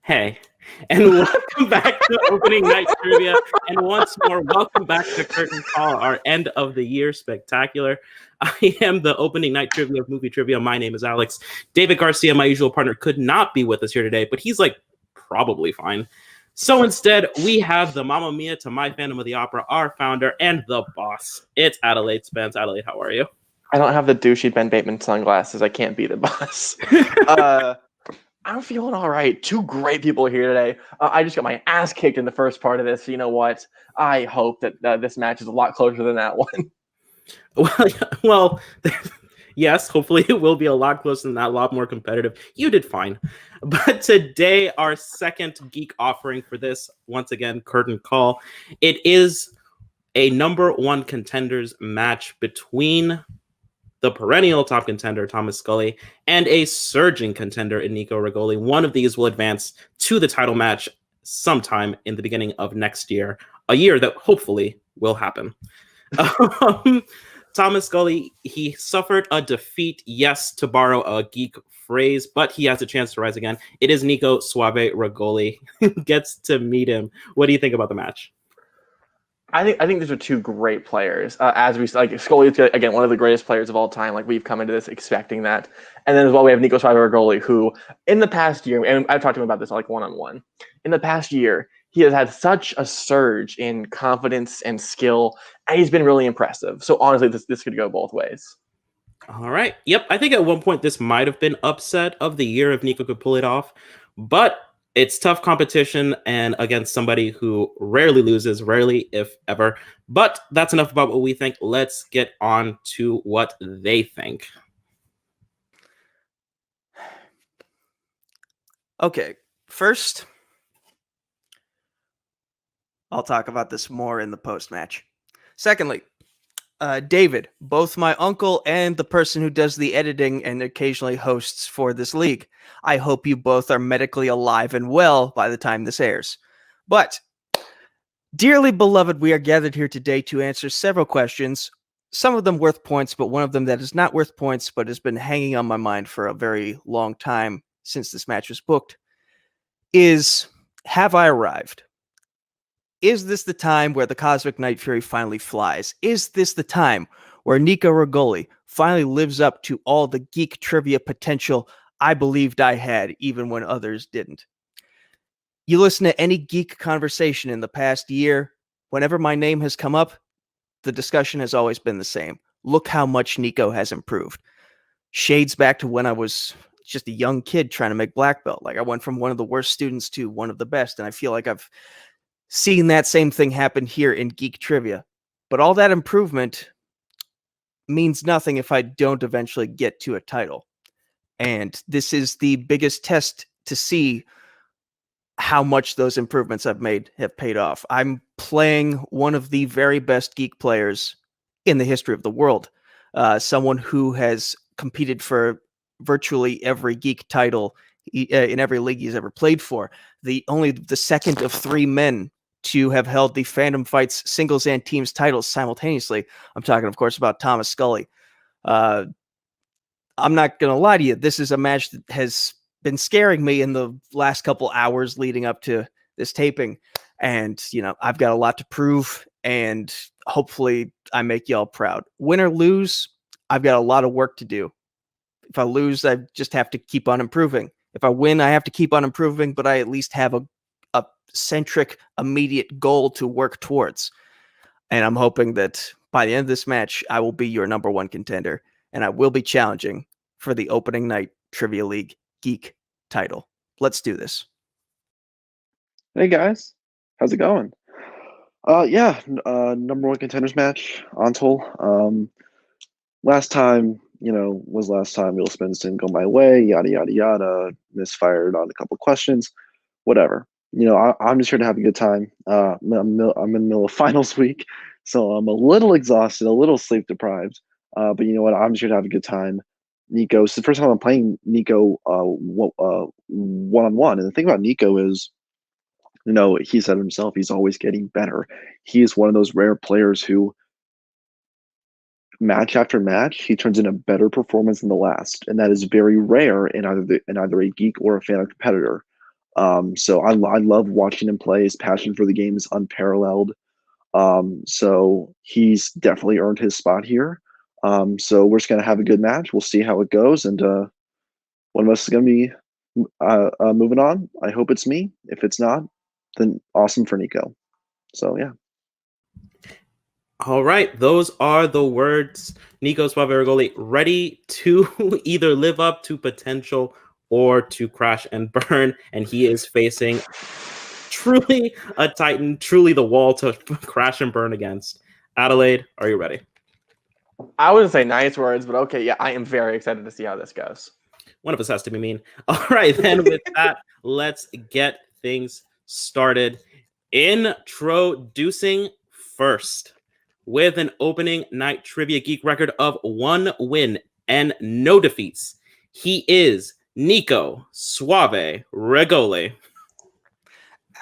Hey, and welcome back to opening night trivia. And once more, welcome back to Curtain Call, our end of the year spectacular. I am the opening night trivia of movie trivia. My name is Alex. David Garcia, my usual partner, could not be with us here today, but he's like probably fine. So instead, we have the Mamma Mia to my Phantom of the Opera, our founder and the boss. It's Adelaide Spence. Adelaide, how are you? I don't have the douchey Ben Bateman sunglasses. I can't be the boss. I'm feeling all right. Two great people here today. I just got my ass kicked in the first part of this. So you know what? I hope that this match is a lot closer than that one. Well, yes, hopefully it will be a lot closer than that, a lot more competitive. You did fine. But today, our second Geek offering for this, once again, Curtain Call. It is a number one contenders match between the perennial top contender, Thomas Scully, and a surging contender in Nico Regoli. One of these will advance to the title match sometime in the beginning of next year, a year that hopefully will happen. Thomas Scully, he suffered a defeat, yes, to borrow a Geek phrase, but he has a chance to rise again. It is Nico Suave Regoli gets to meet him. What do you think about the match? I think these are two great players. As we like, Scully is again one of the greatest players of all time. Like we've come into this expecting that, and then as well we have Nico Suave Regoli, who in the past year, and I've talked to him about this like one-on-one. In the past year, he has had such a surge in confidence and skill, and he's been really impressive. So honestly, this could go both ways. All right. Yep. I think at one point this might have been upset of the year if Nico could pull it off, but it's tough competition and against somebody who rarely loses, rarely, if ever. But that's enough about what we think. Let's get on to what they think. Okay. First, I'll talk about this more in the post-match. Secondly, David, both my uncle and the person who does the editing and occasionally hosts for this league, I hope you both are medically alive and well by the time this airs. But, dearly beloved, we are gathered here today to answer several questions, some of them worth points, but one of them that is not worth points, but has been hanging on my mind for a very long time since this match was booked, is, have I arrived? Is this the time where the Cosmic Night Fury finally flies? Is this the time where Nico Regoli finally lives up to all the geek trivia potential I believed I had, even when others didn't? You listen to any geek conversation in the past year, whenever my name has come up, the discussion has always been the same. Look how much Nico has improved. Shades back to when I was just a young kid trying to make black belt. Like I went from one of the worst students to one of the best, and I feel like I've seeing that same thing happen here in Geek Trivia. But all that improvement means nothing if I don't eventually get to a title. And this is the biggest test to see how much those improvements I've made have paid off. I'm playing one of the very best geek players in the history of the world. Someone who has competed for virtually every geek title in every league he's ever played for. Only the second of three men to have held the Fandom Fights singles and teams titles simultaneously. I'm talking, of course, about Thomas Scully. I'm not going to lie to you. This is a match that has been scaring me in the last couple hours leading up to this taping. And, you know, I've got a lot to prove, and hopefully I make y'all proud. Win or lose, I've got a lot of work to do. If I lose, I just have to keep on improving. If I win, I have to keep on improving, but I at least have a centric, immediate goal to work towards. And I'm hoping that by the end of this match, I will be your number one contender, and I will be challenging for the opening night Trivia League Geek title. Let's do this. Hey guys, how's it going? Number one contenders match, Antal. Last time, was last time Wheel Spins didn't go my way, yada, yada, yada, misfired on a couple questions, whatever. I'm just here to have a good time. I'm in the middle of finals week, so I'm a little exhausted, a little sleep deprived. But you know what? I'm just here to have a good time. Nico, it's the first time I'm playing Nico one-on-one. And the thing about Nico is, he said himself, he's always getting better. He is one of those rare players who match after match, he turns in a better performance than the last, and that is very rare in either a geek or a fan or competitor. So I love watching him play. His passion for the game is unparalleled. So he's definitely earned his spot here. So we're just gonna have a good match. We'll see how it goes, and one of us is gonna be moving on. I hope it's me. If it's not, then awesome for Nico. So yeah. All right, those are the words. Nico Suave Regoli ready to either live up to potential or to crash and burn, and he is facing truly a titan, truly the wall to crash and burn against. Adelaide, are you ready? I wouldn't say nice words, but okay, yeah, I am very excited to see how this goes. One of us has to be mean. All right, then with that, let's get things started. Introducing first, with an opening night trivia geek record of 1 win and no defeats, he is Nico Suave Regoli.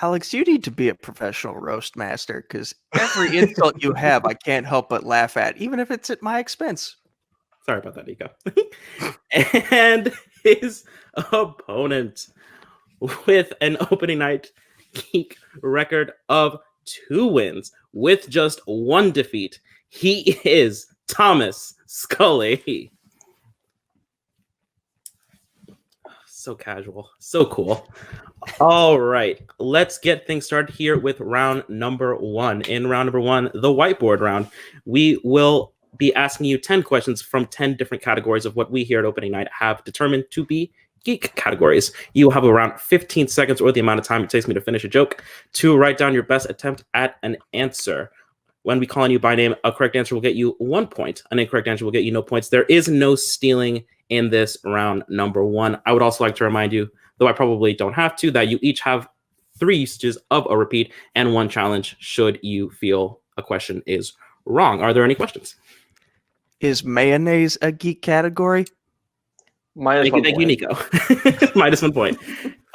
Alex, you need to be a professional roast master because every insult you have, I can't help but laugh at, even if it's at my expense. Sorry about that, Nico. And his opponent, with an opening night geek record of 2 wins with just 1 defeat, he is Thomas Scully. So casual, so cool. All right, let's get things started here with round number 1. In round number 1, the whiteboard round, we will be asking you 10 questions from 10 different categories of what we here at opening night have determined to be geek categories. You will have around 15 seconds, or the amount of time it takes me to finish a joke, to write down your best attempt at an answer. When we call on you by name, a correct answer will get you 1 point. An incorrect answer will get you no points. There is no stealing in this round number 1. I would also like to remind you, though I probably don't have to, that you each have 3 usages of a repeat and 1 challenge should you feel a question is wrong. Are there any questions? Is mayonnaise a geek category? Thank you, Nico. Minus 1 point.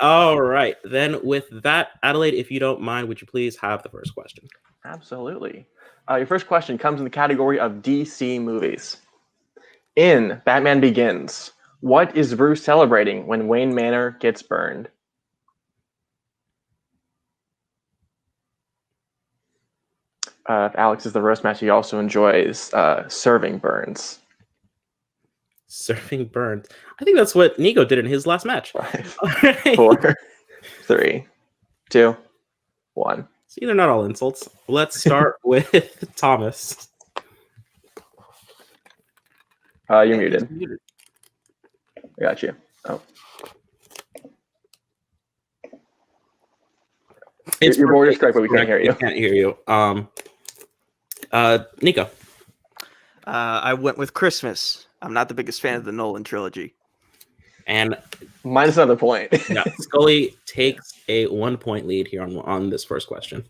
All right. Then with that, Adelaide, if you don't mind, would you please have the first question? Absolutely. Your first question comes in the category of DC movies. In Batman Begins, what is Bruce celebrating when Wayne Manor gets burned? Alex is the roast master. He also enjoys serving burns. Serving burns. I think that's what Nico did in his last match. 5, 4, 3, 2, 1. See, they're not all insults. Let's start with Thomas. You're muted. I got you. Oh. Your board is correct, but we can't hear you. We can't hear you. Nico. I went with Christmas. I'm not the biggest fan of the Nolan trilogy. And minus another point. Yeah, Scully takes a 1-point lead here on this first question.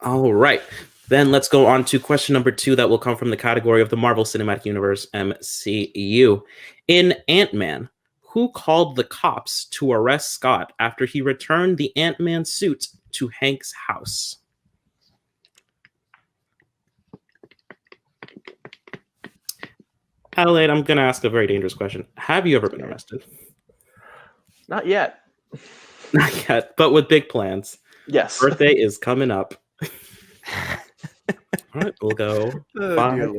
All right. Then let's go on to question number 2 that will come from the category of the Marvel Cinematic Universe, MCU. In Ant-Man, who called the cops to arrest Scott after he returned the Ant-Man suit to Hank's house? Adelaide, I'm going to ask a very dangerous question. Have you ever been arrested? Not yet. Not yet, but with big plans. Yes. Birthday is coming up. All right, we'll go 5,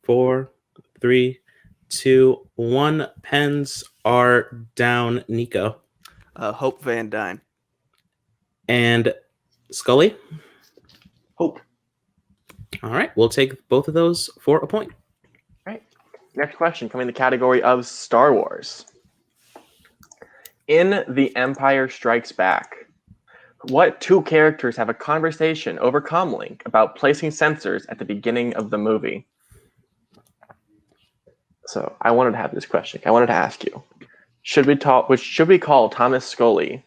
4, 3, 2, 1. Pens are down. Nico. Hope Van Dyne. And Scully? Hope. All right, we'll take both of those for a point. Right. Next question, coming in the category of Star Wars. In The Empire Strikes Back, what 2 characters have a conversation over comlink about placing sensors at the beginning of the movie? So I wanted to have this question. I wanted to ask you, should we call Thomas Scully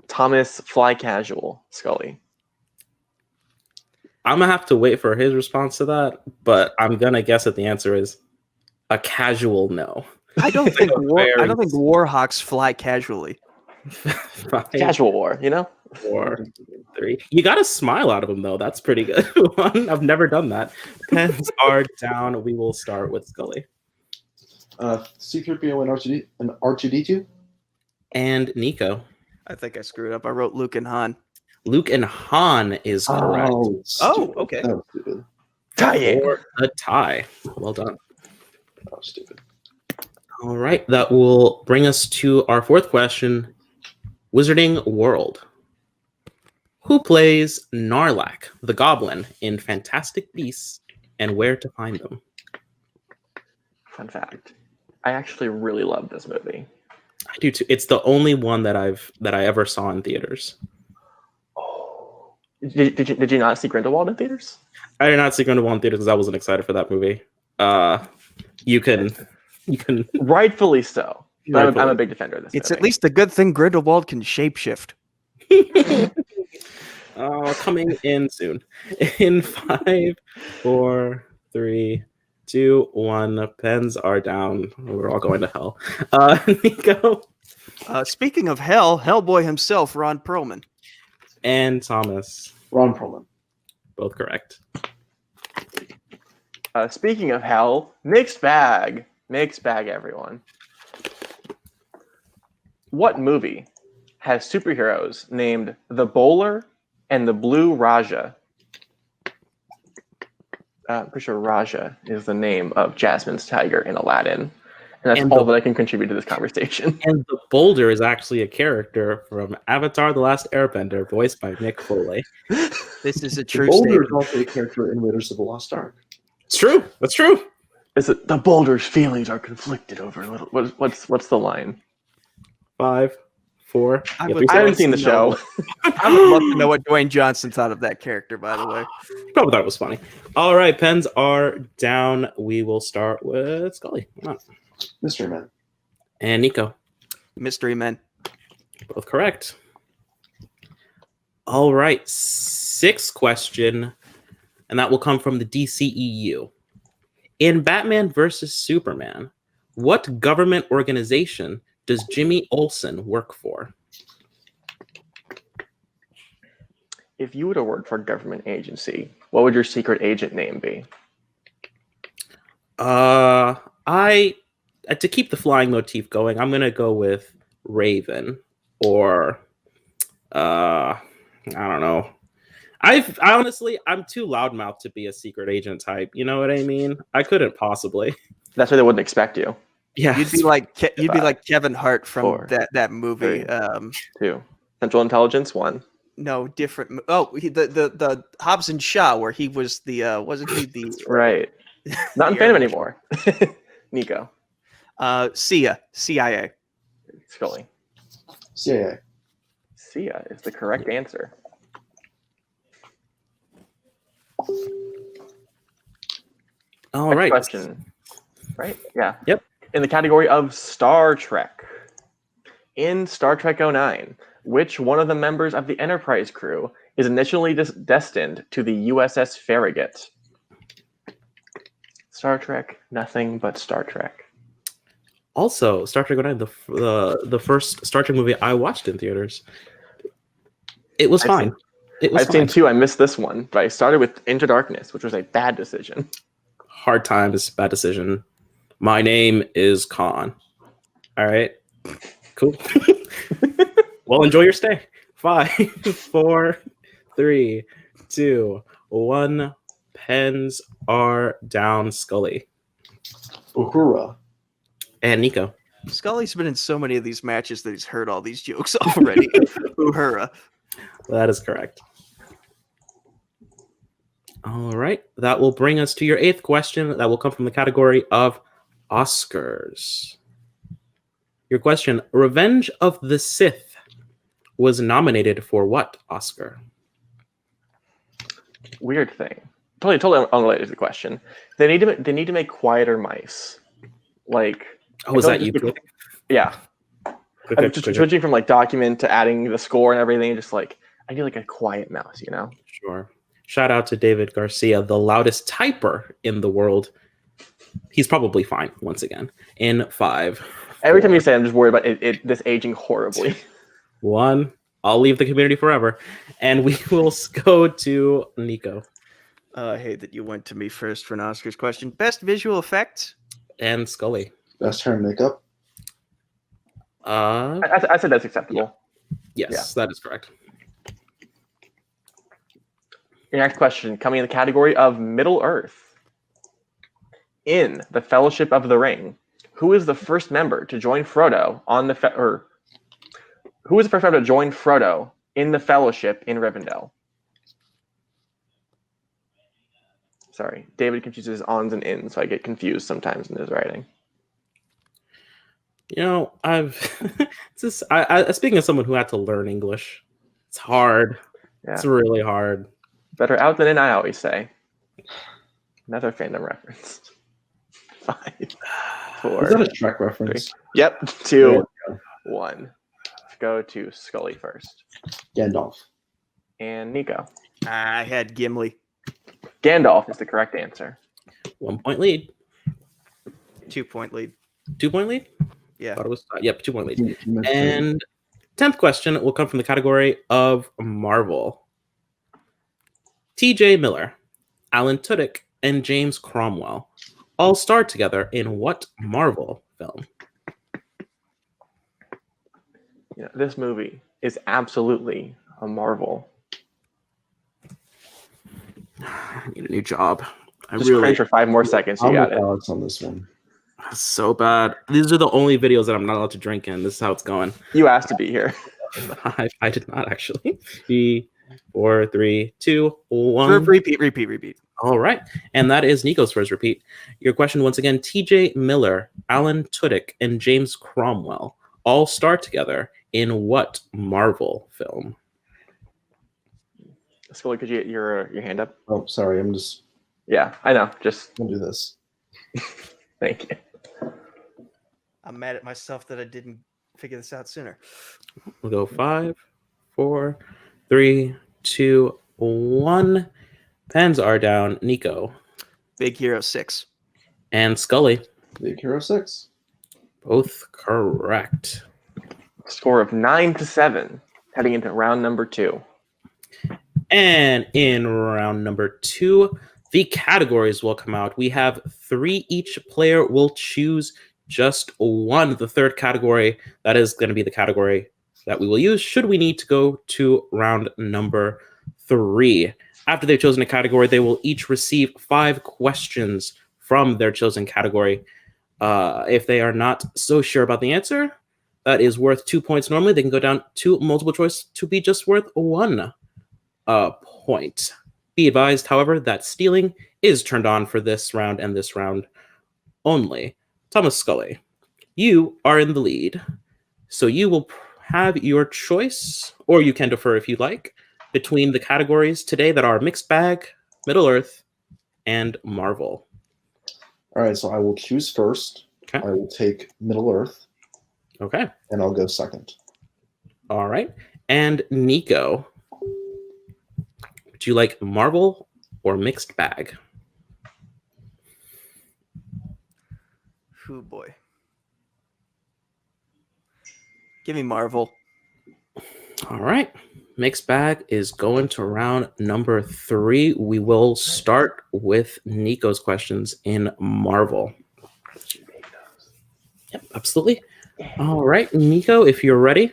Thomas Fly Casual Scully? I'm going to have to wait for his response to that, but I'm going to guess that the answer is a casual no. I don't think Warhawks fly casually. Casual war, you know? 4, 3. You got a smile out of him though. That's pretty good. I've never done that. Pens are down. We will start with Scully. C-3PO and R2D2. And Nico. I think I screwed up. I wrote Luke and Han. Luke and Han is correct. Oh, Stupid. okay. That was stupid. Tie For a tie. Well done. That was stupid. All right. That will bring us to our fourth question. Wizarding World. Who plays Narlac, the Goblin, in Fantastic Beasts, and where to find them? Fun fact. I actually really love this movie. I do too. It's the only one that I ever saw in theaters. Oh. Did you not see Grindelwald in theaters? I did not see Grindelwald in theaters because I wasn't excited for that movie. You can Rightfully so. But I'm a big defender of this It's movie. at least a good thing Grindelwald can shapeshift. coming in soon. In 5, 4, 3, 2, 1. Pens are down. We're all going to hell. Nico Speaking of hell, Hellboy himself, Ron Perlman. and Thomas, Ron Perlman. both correct. Speaking of hell, mixed bag. Mixed bag, everyone. What movie has superheroes named the Bowler and the Blue Raja? I'm pretty sure Raja is the name of Jasmine's tiger in Aladdin. And that's And all the- that I can contribute to this conversation. And the boulder is actually a character from Avatar: The Last Airbender, voiced by Mick Foley. This is a The true Boulder statement. is also a character in Raiders of the Lost Ark. It's true. That's true. Is it the Boulder's feelings are conflicted over little? What's the line? 5, 4. I Yeah, would- I haven't seen the No. show. I would love to know what Dwayne Johnson thought of that character, by the way. Probably thought it was funny. All right, pens are down. We will start with Scully. Come on. Mystery Man. And Nico. Mystery Men. Both correct. All right, sixth question, and that will come from the DCEU. In Batman versus Superman, what government organization does Jimmy Olsen work for? If you were to work for a government agency, what would your secret agent name be? To keep the flying motif going, I'm gonna go with Raven or I don't know. I honestly, I'm too loudmouth to be a secret agent type. You know what I mean? I couldn't possibly. That's why they wouldn't expect you. Yeah, You'd be like Kevin Hart from 4, that movie. 3. 2. Central Intelligence 1. No, different. The Hobbs and Shaw, where he was the wasn't he the Right. Not in Phantom anymore. Nico. CIA. Scully. CIA. Sia is the correct answer. all Next right. question. Right? Yeah. Yep. In the category of Star Trek. In Star Trek 09, which one of the members of the Enterprise crew is initially destined to the USS Farragut? Star Trek, nothing but Star Trek. Also, Star Trek 09, the first Star Trek movie I watched in theaters. It was I've fine. seen- It was I've fine. seen 2. I missed this one, but I started with Into Darkness, which was a bad decision. Hard times, bad decision. My name is Khan. All right. Cool. Well, enjoy your stay. 5, 4, 3, 2, 1. Pens are down. Scully Uhura. and Nico. Scully's been in so many of these matches that he's heard all these jokes already. Uhura. That is correct. All right. That will bring us to your eighth question. That will come from the category of Oscars. Your question, Revenge of the Sith was nominated for what Oscar? Weird thing. Totally unrelated to the question. They need to make Quieter Mice. Like, Oh, is I that feel you? like yeah. I'm just switching from like document to adding the score and everything. Just like I need like a quiet mouse, you know. Sure. Shout out to David Garcia, the loudest typer in the world. He's probably fine once again. In 5. Every 4, time you say, it, I'm just worried about this aging horribly. 1. I'll leave the community forever. And we will go to Nico I hate that you went to me first for an Oscars question. Best visual effects? and Scully. Best hair and makeup. I said that's acceptable. Yes, that is correct. Your next question, coming in the category of Middle Earth. In the Fellowship of the Ring, who is the first member to join Frodo on the who is the first member to join Frodo in the Fellowship in Rivendell? Sorry, David confuses ons and ins, so I get confused sometimes in his writing. You know, I've just speaking as someone who had to learn English, it's hard. Yeah. It's really hard. Better out than in, I always say. Another fandom reference. 5, 4. Is that a Shrek reference? 3. Yep. 2, 1. Let's go to Scully first. Gandalf. And Nico. I had Gimli. Gandalf is the correct answer. 1 point lead. 2-point lead. 2 point lead? Yeah. Thought it was 2 point lead. You meant And 10th question will come from the category of Marvel. TJ Miller, Alan Tudyk, and James Cromwell all starred together in what Marvel film? You know, this movie is absolutely a marvel. I need a new job. I Just crunch for 5 more seconds. You I'm got with it. Alex on this one. So bad. These are the only videos that I'm not allowed to drink in. This is how it's going. You asked to be here. I did not actually. 4, 3, 2, 1. Repeat. All right. And that is Nico's first repeat. Your question once again, TJ Miller, Alan Tudyk, and James Cromwell all star together in what Marvel film? Scully, could you get your hand up? Oh, sorry. I'm just Yeah, I know. Just gonna do this. thank you. I'm mad at myself that I didn't figure this out sooner. We'll go 5, 4, 3, 2, 1. Pens are down. Nico Big Hero 6. and Scully, Big Hero 6. both correct. Score of 9-7, heading into round number 2. And in round number 2, the categories will come out. We have 3 each. Player will choose just one. The third category, that is going to be the category that we will use should we need to go to round number 3. After they've chosen a category, they will each receive 5 questions from their chosen category. If they are not so sure about the answer, that is worth 2 points normally. They can go down to multiple choice to be just worth 1 point. Be advised, however, that stealing is turned on for this round and this round only. Thomas Scully, you are in the lead, so you will have your choice, or you can defer if you like, between the categories today that are Mixed Bag, Middle Earth, and Marvel. All right, so I will choose first. Okay. I will take Middle Earth, Okay. and I'll go second. All right. And Nico, would you like Marvel or Mixed Bag? Oh boy. Give me Marvel. All right. Mixed Bag is going to round number 3. We will start with Nico's questions in Marvel. Yep, absolutely. All right, Nico, if you're ready,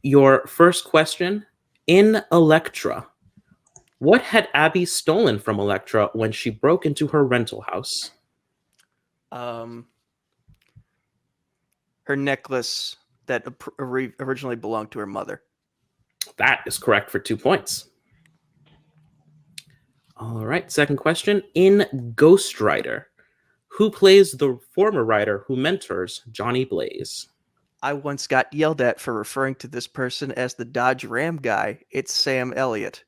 your first question. In Elektra, what had Abby stolen from Elektra when she broke into her rental house? Her necklace that originally belonged to her mother. That is correct for 2 points. All right, second question. In Ghost Rider, who plays the former writer who mentors Johnny Blaze? I once got yelled at for referring to this person as the Dodge Ram guy. It's Sam Elliott.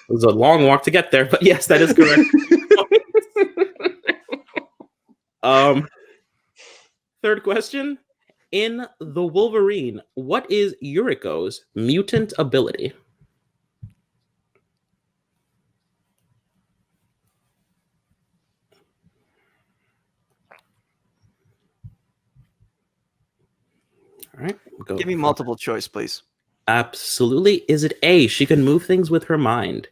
It was a long walk to get there, but yes, that is correct. Third question. In The Wolverine, what is Yuriko's mutant ability? right. Go Give me for- multiple choice, please. Absolutely. Is it A, she can move things with her mind?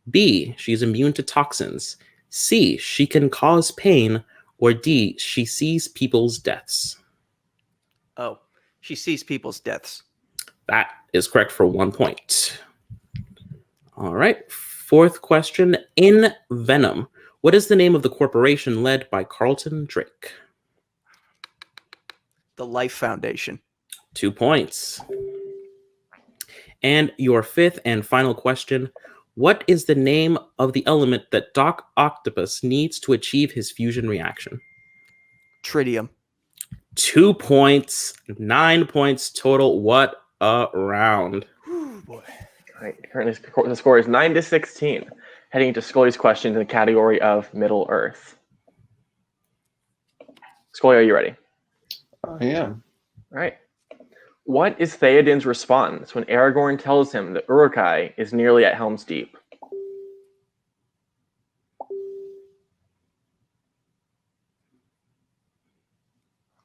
B, she's immune to toxins? C, she can cause pain? Or D, she sees people's deaths? Oh, she sees people's deaths. That is correct for 1 point. All right. Fourth question. In Venom, what is the name of the corporation led by Carlton Drake? The Life Foundation. 2 points. And your fifth and final question. What is the name of the element that Doc Octopus needs to achieve his fusion reaction? Tritium. 2 points, 9 points total. What a round. Ooh, boy. All right, currently the score is 9-16, heading into Scully's questions in the category of Middle Earth. Scully, are you ready? I am. All right. What is Theoden's response when Aragorn tells him that Uruk-hai is nearly at Helm's Deep? I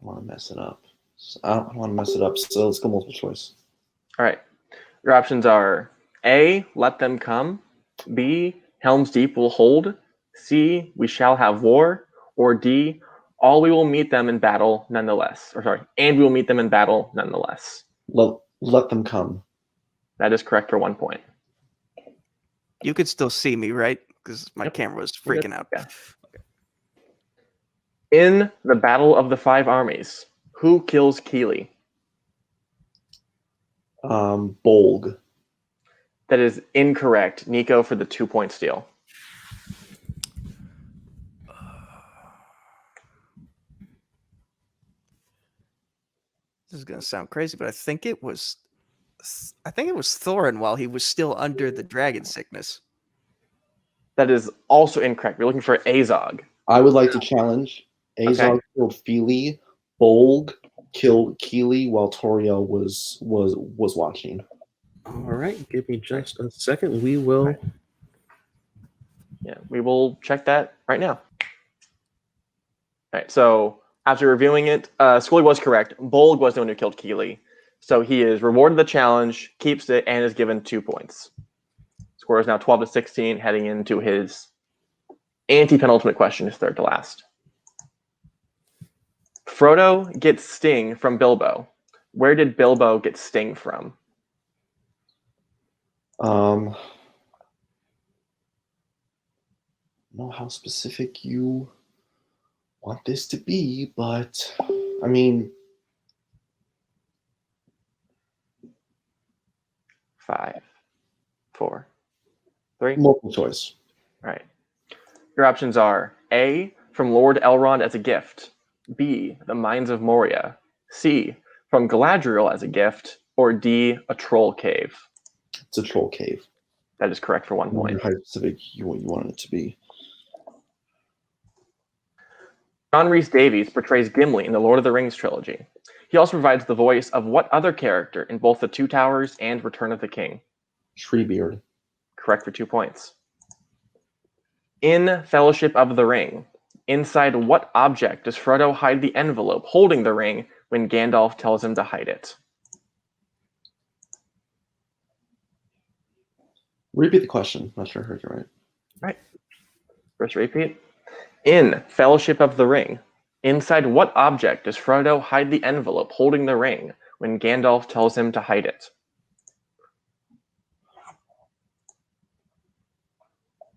want to mess it up. I don't want to mess it up, so let's go multiple choice. All right. Your options are A, let them come, B, Helm's Deep will hold, C, we shall have war, or D, all we will meet them in battle nonetheless. Or sorry, and we will meet them in battle nonetheless. Let them come. That is correct for 1 point. You could still see me, right? Because my Yep. camera was You're good. freaking out. Yeah. In the Battle of the Five Armies, who kills Keely? Bolg. That is incorrect. Nico for the 2-point steal. This is gonna sound crazy, but I think it was Thorin while he was still under the dragon sickness. That is also incorrect. We're looking for Azog. I would like to challenge. Azog killed Feely. Bolg killed Keely while Toriel was watching. All right. Give me just a second. We will. Yeah, we will check that right now. All right, so after reviewing it, Scully was correct. Bolg was the one who killed Keely. So he is rewarded the challenge, keeps it, and is given 2 points. Score is now 12-16, heading into his anti-penultimate question, his third to last. Frodo gets Sting from Bilbo. Where did Bilbo get Sting from? I don't know how specific you want this to be, but I mean, 5, 4, 3. multiple choice. All right. Your options are A, from Lord Elrond as a gift, B, the Mines of Moria, C, from Galadriel as a gift, or D, a troll cave. It's a troll cave. That is correct for 1 I wonder point. how specific you wanted it to be. John Rhys Davies portrays Gimli in the Lord of the Rings trilogy. He also provides the voice of what other character in both The Two Towers and Return of the King? Treebeard. Correct for 2 points. In Fellowship of the Ring, inside what object does Frodo hide the envelope holding the ring when Gandalf tells him to hide it? Repeat the question. Not sure I heard you right. Right. First repeat. In Fellowship of the Ring, inside what object does Frodo hide the envelope holding the ring when Gandalf tells him to hide it?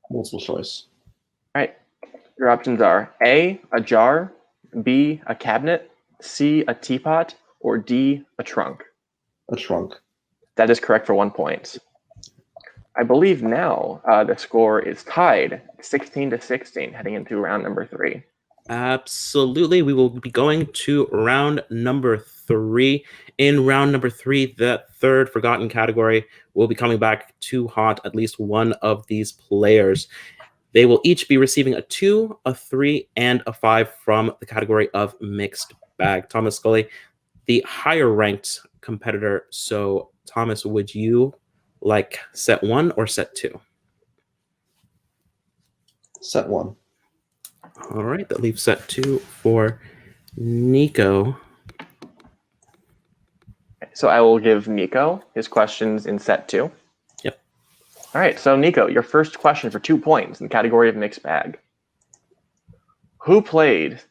Multiple choice. All right. Your options are A, a jar, B, a cabinet, C, a teapot, or D, a trunk. A trunk. That is correct for 1 point. I believe now the score is tied 16-16, heading into round number 3. Absolutely. We will be going to round number 3. In round number 3, the third forgotten category will be coming back to haunt at least one of these players. They will each be receiving a 2, a 3, and a 5 from the category of mixed bag. Thomas Scully, the higher ranked competitor. So, Thomas, would you like set 1 or set 2? Set 1. All right, that leaves set 2 for Nico. So I will give Nico his questions in set 2. Yep. All right. So Nico, your first question for 2 points in the category of mixed bag. Who plays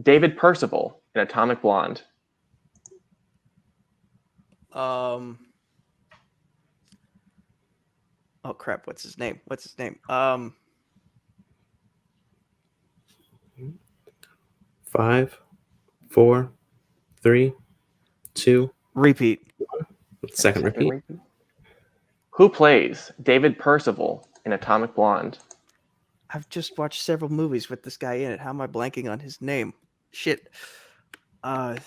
David Percival in Atomic Blonde? Oh crap! What's his name? 5, 4, 3, 2. Repeat. Second repeat. Who plays David Percival in Atomic Blonde? I've just watched several movies with this guy in it. How am I blanking on his name? Shit. 5.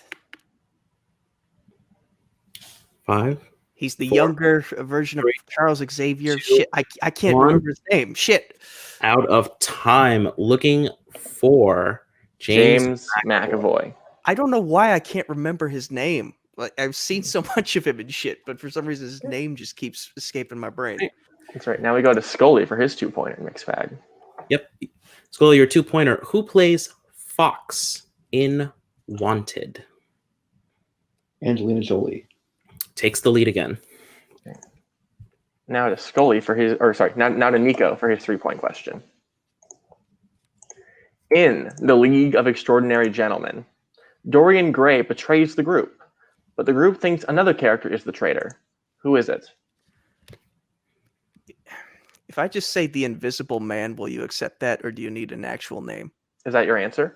He's the 4, younger version of 3, Charles Xavier. 2, Shit, I can't 1. remember his name. Shit. Out of time. Looking for James McAvoy. I don't know why I can't remember his name. Like I've seen so much of him and shit, but for some reason his name just keeps escaping my brain. That's right. Now we go to Scully for his 2-pointer mixed bag. Yep. Scully, your 2-pointer. Who plays Fox in Wanted? Angelina Jolie. Takes the lead again. Now to Scully for his, now to Nico for his 3-point question. In the League of Extraordinary Gentlemen, Dorian Gray betrays the group, but the group thinks another character is the traitor. Who is it? If I just say the Invisible Man, will you accept that, or do you need an actual name? Is that your answer?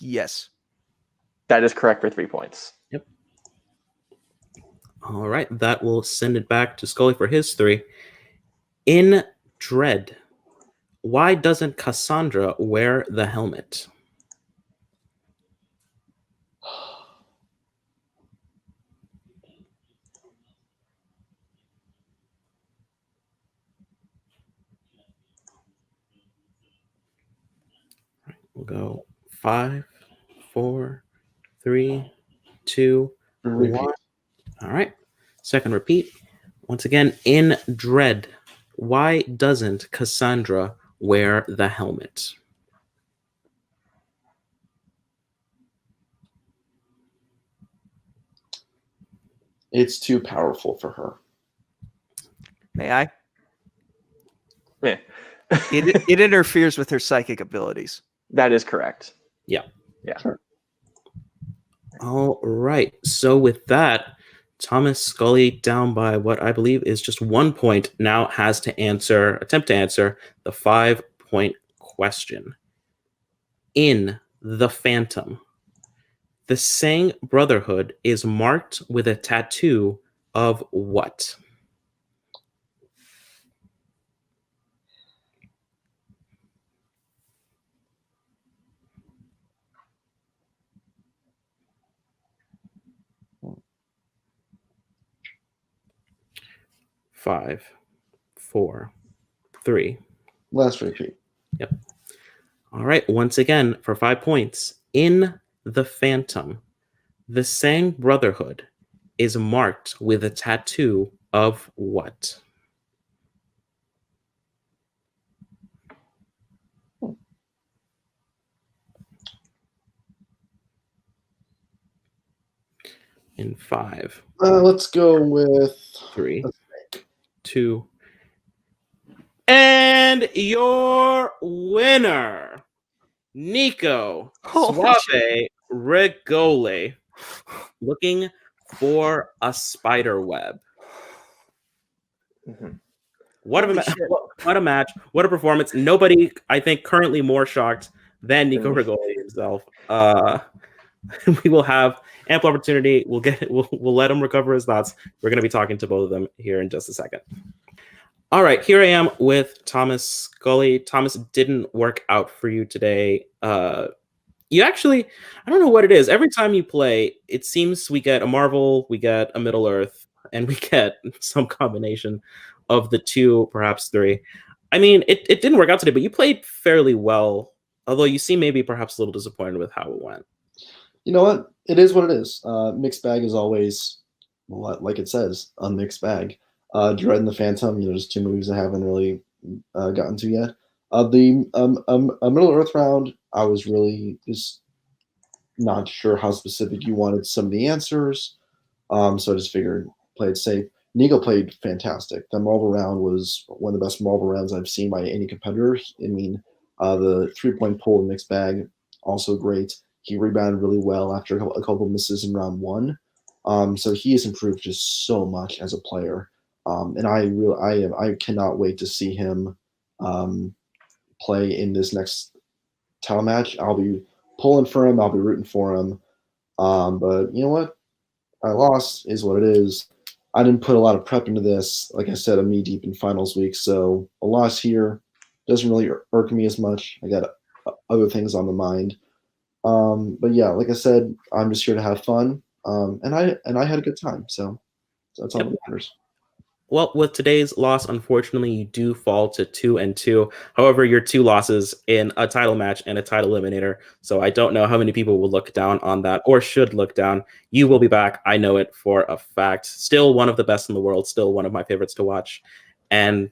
Yes. That is correct for 3 points. Yep. All right. That will send it back to Scully for his 3. In Dread, why doesn't Cassandra wear the helmet? We'll go 5, 4, 3, 2, 1. All right. Second repeat. Once again, in Dread, why doesn't Cassandra wear the helmet? It's too powerful for her. May I? Yeah. It interferes with her psychic abilities. That is correct. Yeah. Yeah. Sure. All right. So with that, Thomas Scully, down by what I believe is just 1 point, now has to attempt to answer the 5-point question. In The Phantom, the Sang Brotherhood is marked with a tattoo of what? Five, 4, 3. Last repeat. Yep. All right. Once again, for 5 points. In The Phantom, the Sang Brotherhood is marked with a tattoo of what? In 5, Let's go with 3, 2. And your winner, Nico Suave Regoli, looking for a spider web. Mm-hmm. What a match! What a performance! Nobody, I think, currently more shocked than Nico Regoli himself. We will have ample opportunity. We'll let him recover his thoughts. We're going to be talking to both of them here in just a second. All right, here I am with Thomas Scully. Thomas, didn't work out for you today. You actually, I don't know what it is. Every time you play, it seems we get a Marvel, we get a Middle Earth, and we get some combination of the 2, perhaps 3. I mean, it didn't work out today, but you played fairly well, although you seem maybe perhaps a little disappointed with how it went. You know what? It is what it is. Mixed bag is always, like it says, a mixed bag. Dread and the Phantom, there's 2 movies I haven't really gotten to yet. The Middle Earth round, I was really just not sure how specific you wanted some of the answers. So I just figured play it safe. Nico played fantastic. That marble round was one of the best marble rounds I've seen by any competitor. I mean, the 3-point pull in mixed bag, also great. He rebounded really well after a couple misses in round one. So he has improved just so much as a player. And I cannot wait to see him play in this next title match. I'll be pulling for him. I'll be rooting for him. But you know what? I lost is what it is. I didn't put a lot of prep into this. Like I said, I'm knee deep in finals week, so a loss here doesn't really irk me as much. I got other things on the mind. But yeah, like I said, I'm just here to have fun. And I had a good time, so that's all that matters. Well, with today's loss, unfortunately, you do fall to 2-2. However, your 2 losses in a title match and a title eliminator. So I don't know how many people will look down on that or should look down. You will be back. I know it for a fact. Still one of the best in the world. Still one of my favorites to watch. And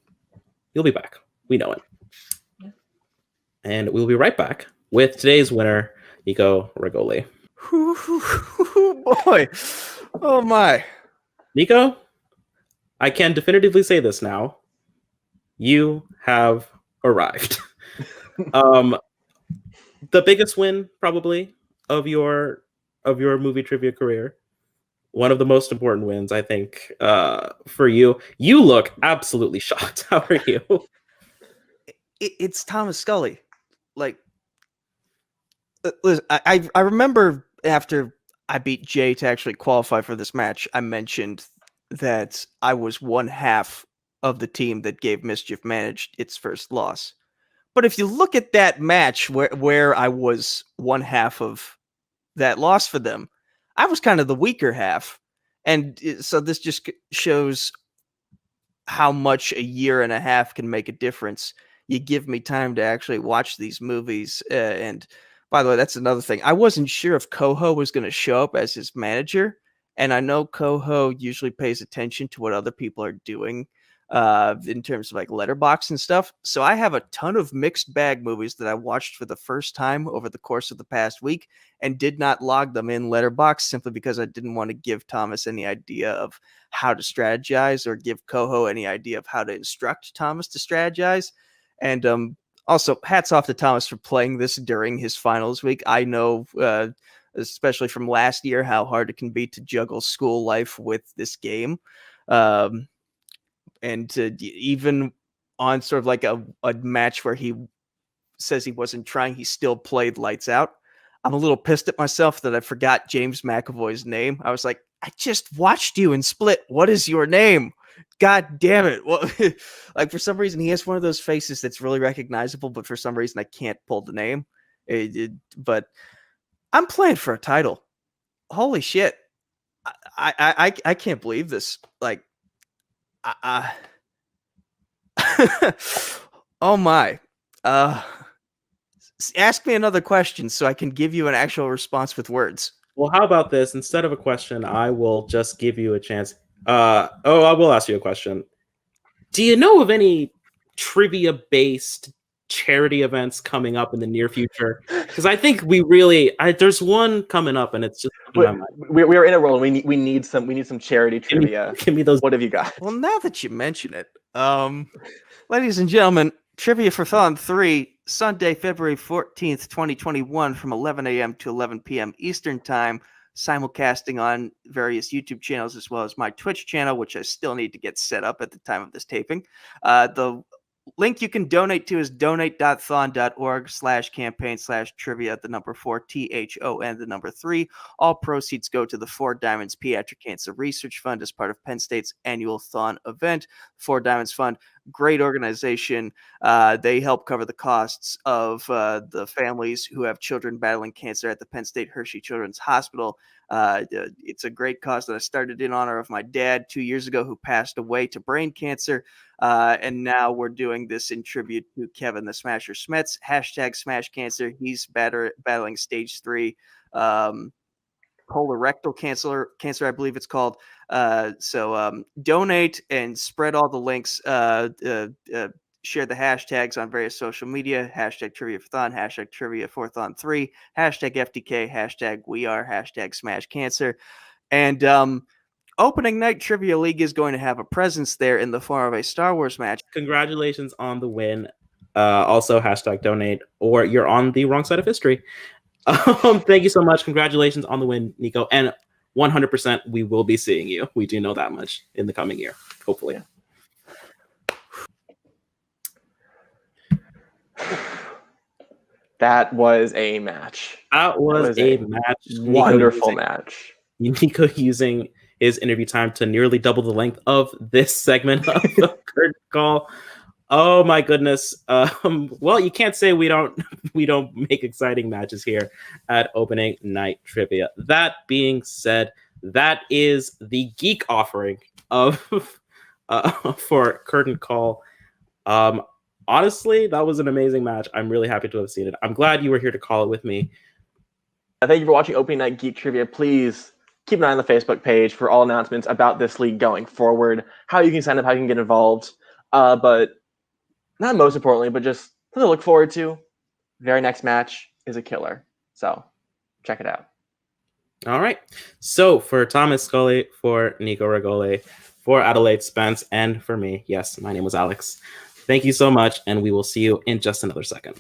you'll be back. We know it. And we'll be right back with today's winner, Nico Regoli. Boy. Oh, my. Nico, I can definitively say this now. You have arrived. The biggest win, probably, of your movie trivia career. One of the most important wins, I think, for you. You look absolutely shocked. How are you? It's Thomas Scully. Like, listen, I remember after I beat Jay to actually qualify for this match, I mentioned that I was one half of the team that gave Mischief Managed its first loss. But if you look at that match where I was one half of that loss for them, I was kind of the weaker half. And so this just shows how much a year and a half can make a difference. You give me time to actually watch these movies. And by the way, that's another thing. I wasn't sure if Koho was going to show up as his manager. And I know Koho usually pays attention to what other people are doing in terms of like Letterboxd and stuff. So I have a ton of mixed bag movies that I watched for the first time over the course of the past week and did not log them in Letterboxd simply because I didn't want to give Thomas any idea of how to strategize or give Koho any idea of how to instruct Thomas to strategize. And also, hats off to Thomas for playing this during his finals week. I know, especially from last year, how hard it can be to juggle school life with this game. And even on sort of like a match where he says he wasn't trying, he still played lights out. I'm a little pissed at myself that I forgot James McAvoy's name. I was like, I just watched you in Split. What is your name? God damn it. Well, like for some reason, he has one of those faces that's really recognizable, but for some reason, I can't pull the name. But I'm playing for a title. Holy shit. I can't believe this. Like, oh my. Ask me another question so I can give you an actual response with words. Well, how about this? Instead of a question, I will just give you a chance. I will ask you a question. Do you know of any trivia-based charity events coming up in the near future? Because I think there's one coming up, and it's just we are in a world. We need some charity trivia. Give me those. What have you got? Well, now that you mention it, ladies and gentlemen, Trivia for Thon 3, Sunday, February 14th, 2021, from 11 a.m. to 11 p.m. Eastern Time, simulcasting on various YouTube channels as well as my Twitch channel, which I still need to get set up at the time of this taping. The link you can donate to is donate.thon.org/campaign/trivia, the number 4, THON, the number 3. All proceeds go to the 4 Diamonds Pediatric Cancer Research Fund as part of Penn State's annual Thon event. 4 Diamonds Fund, great organization. They help cover the costs of the families who have children battling cancer at the Penn State Hershey Children's Hospital. It's a great cause that I started in honor of my dad 2 years ago, who passed away to brain cancer. And now we're doing this in tribute to Kevin the Smasher Smets, #SmashCancer. He's battling stage 3 colorectal cancer, I believe it's called. So donate and spread all the links. share the hashtags on various social media, hashtag TriviaForThon, hashtag TriviaForThon3, hashtag FTK, hashtag We Are, hashtag Smash Cancer. And opening night Trivia League is going to have a presence there in the form of a Star Wars match. Congratulations on the win. Also, hashtag donate, or you're on the wrong side of history. Thank you so much. Congratulations on the win, Nico. And 100% we will be seeing you. We do know that much in the coming year, hopefully. That was a match. That was a match. Wonderful match. Nico using his interview time to nearly double the length of this segment of the curtain call. Oh my goodness. Well, you can't say we don't make exciting matches here at opening night trivia. That being said, that is the Geek offering of for curtain call. Honestly, that was an amazing match. I'm really happy to have seen it. I'm glad you were here to call it with me. Thank you for watching Opening Night Geek Trivia. Please keep an eye on the Facebook page for all announcements about this league going forward, how you can sign up, how you can get involved. But not most importantly, but just something to look forward to. Very next match is a killer. So check it out. All right. So for Thomas Scully, for Nico Regoli, for Adelaide Spence, and for me, yes, my name was Alex. Thank you so much, and we will see you in just another second.